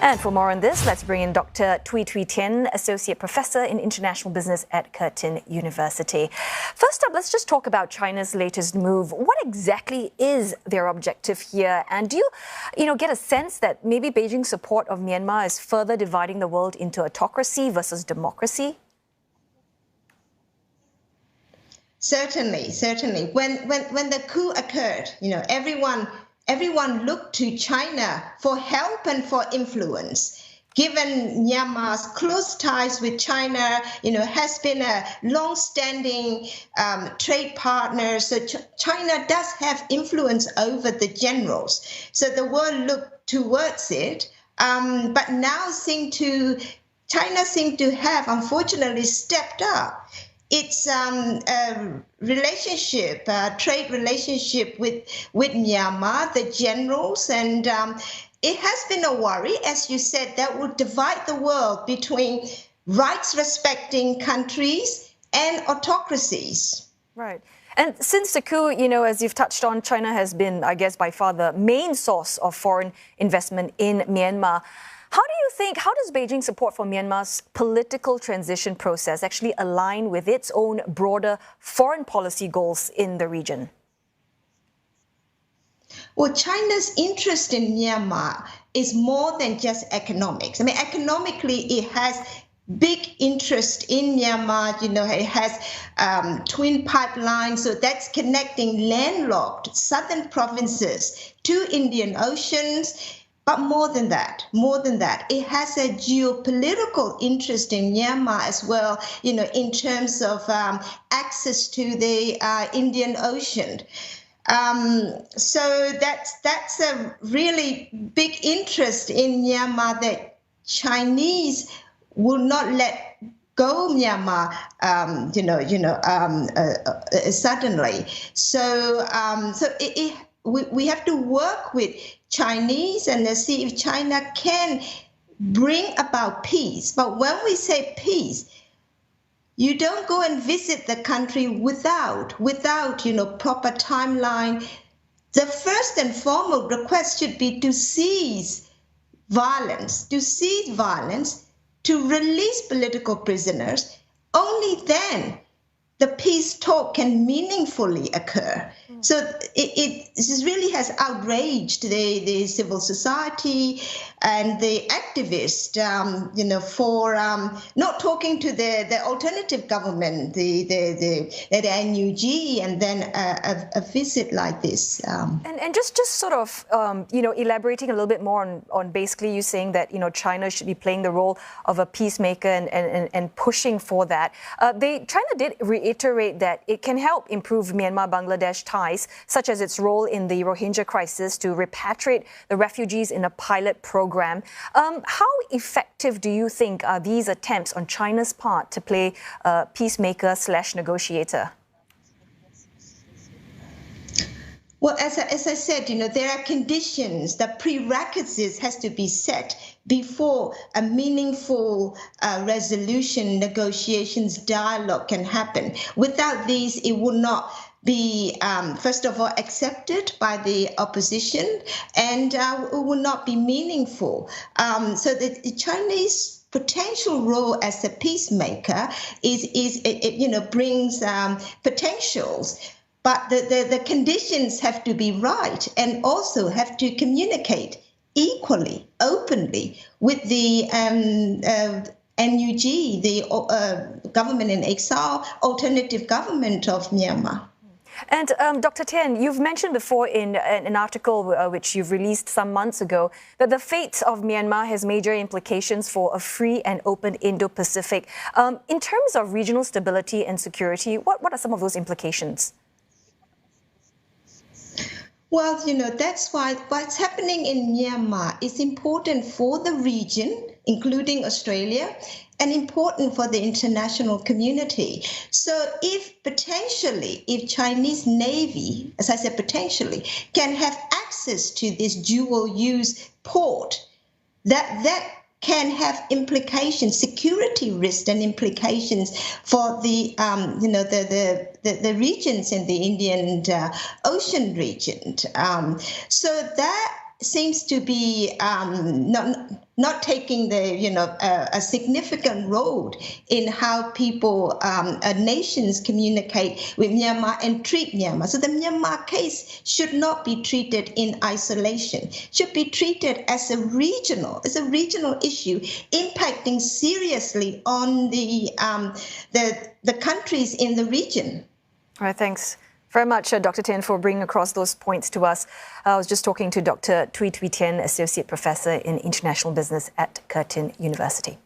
And for more on this, let's bring in Dr. Htwe Htwe Thein, Associate Professor in International Business at Curtin University. First up, let's just talk about China's latest move. What exactly is their objective here? And do you get a sense that maybe Beijing's support of Myanmar is further dividing the world into autocracy versus democracy? Certainly. When the coup occurred, everyone looked to China for help and for influence. Given Myanmar's close ties with China, has been a long-standing trade partner, so China does have influence over the generals. So the world looked towards it, but now China seemed to have, unfortunately, stepped up its trade relationship with Myanmar, the generals, and it has been a worry, as you said, that would divide the world between rights-respecting countries and autocracies. Right. And since the coup, as you've touched on, China has been, I guess, by far the main source of foreign investment in Myanmar. How does Beijing's support for Myanmar's political transition process actually align with its own broader foreign policy goals in the region? Well, China's interest in Myanmar is more than just economics. Economically, it has big interest in Myanmar. It has twin pipelines, so that's connecting landlocked southern provinces to Indian Oceans. But more than that, it has a geopolitical interest in Myanmar as well, in terms of access to the Indian Ocean. So that's a really big interest in Myanmar that Chinese will not let go Myanmar, suddenly. So we have to work with Chinese and see if China can bring about peace. But when we say peace, you don't go and visit the country without proper timeline. The first and foremost request should be to cease violence, to release political prisoners. Only then the peace talk can meaningfully occur. So it really has outraged the civil society and the activists, for not talking to the alternative government, the NUG, and then a visit like this. And just sort of, elaborating a little bit more on basically you saying that, China should be playing the role of a peacemaker and pushing for that. China did reiterate that it can help improve Myanmar-Bangladesh ties, such as its role in the Rohingya crisis to repatriate the refugees in a pilot program. How effective do you think are these attempts on China's part to play peacemaker/negotiator? Well, as I said, there are conditions, the prerequisites has to be set before a meaningful resolution, negotiations, dialogue can happen. Without these, it will not be, first of all, accepted by the opposition, and it will not be meaningful. So the Chinese potential role as a peacemaker brings potentials. But the conditions have to be right and also have to communicate equally, openly with the NUG, the government in exile, alternative government of Myanmar. And Dr. Thein, you've mentioned before in an article which you've released some months ago that the fate of Myanmar has major implications for a free and open Indo-Pacific. In terms of regional stability and security, what are some of those implications? Well, that's why what's happening in Myanmar is important for the region, including Australia, and important for the international community. So if Chinese Navy, as I said, potentially, can have access to this dual-use port, that can have implications, security risks and implications for the regions in the Indian Ocean region. So that seems to be not taking a significant role in how people, nations communicate with Myanmar and treat Myanmar. So the Myanmar case should not be treated in isolation, should be treated as a regional issue impacting seriously on the countries in the region. All right, thanks very much, Dr. Thein, for bringing across those points to us. I was just talking to Dr. Htwe Htwe Thein, Associate Professor in International Business at Curtin University.